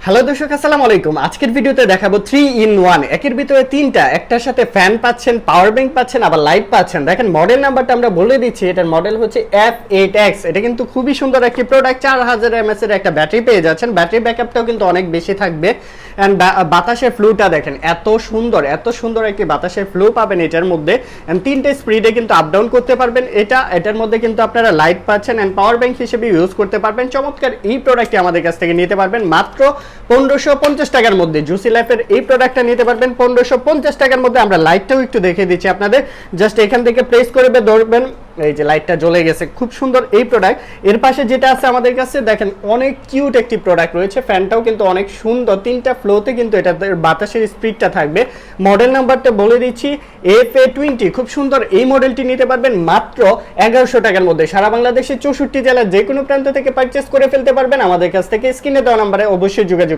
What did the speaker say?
Hello দর্শক, আসসালামু আলাইকুম। আজকের ভিডিওতে দেখাবো 3 in 1 একের ভিতরে তিনটা, একটার সাথে ফ্যান পাচ্ছেন, পাওয়ার ব্যাংক পাচ্ছেন, আবার লাইট পাচ্ছেন। দেখেন মডেল নাম্বারটা আমরা বলে দিচ্ছি, এটার মডেল হচ্ছে F8X। এটা কিন্তু খুবই সুন্দর একটি প্রোডাক্ট। 4000 mAh এর একটা ব্যাটারি পেয়ে যাচ্ছেন। ব্যাটারি ব্যাকআপটাও কিন্তু অনেক বেশি থাকবে। এন্ড বাতাসের ফ্লোটা দেখেন, এত সুন্দর একটি বাতাসের ফ্লো পাবেন এটার মধ্যে। এন্ড তিনটে স্পিডে কিন্তু আপ ডাউন করতে পারবেন। এটার মধ্যে কিন্তু আপনারা লাইট পাচ্ছেন এন্ড পাওয়ার ব্যাংক হিসেবে ইউজ করতে পারবেন। চমৎকার এই প্রোডাক্টটি আমাদের কাছ থেকে নিতে পারবেন মাত্র 1550 টাকার মধ্যে। জুসি লাইফের এই প্রোডাক্টটা নিতে পারবেন 1550 টাকার মধ্যে। আমরা লাইটটাও একটু দেখে দিচ্ছি আপনাদের। জাস্ট এখান থেকে প্রেস করে ধরবেন, এই যে লাইটটা জ্বলে গেছে। খুব সুন্দর এই প্রোডাক্ট। এর পাশে যেটা আছে আমাদের কাছে দেখেন, অনেক কিউট একটি প্রোডাক্ট রয়েছে। ফ্যানটাও কিন্তু অনেক সুন্দর, তিনটা ফ্লোতে কিন্তু এটা বাতাসের স্পিডটা থাকবে। মডেল নাম্বারটা বলে দিচ্ছি FA20। খুব সুন্দর এই মডেলটি নিতে পারবেন মাত্র 1100 টাকার মধ্যে। সারা বাংলাদেশের 64 জেলার যে কোনো প্রান্ত থেকে পারচেস করে ফেলতে পারবেন আমাদের কাছ থেকে। স্ক্রিনে দেওয়া নাম্বারে অবশ্যই যোগাযোগ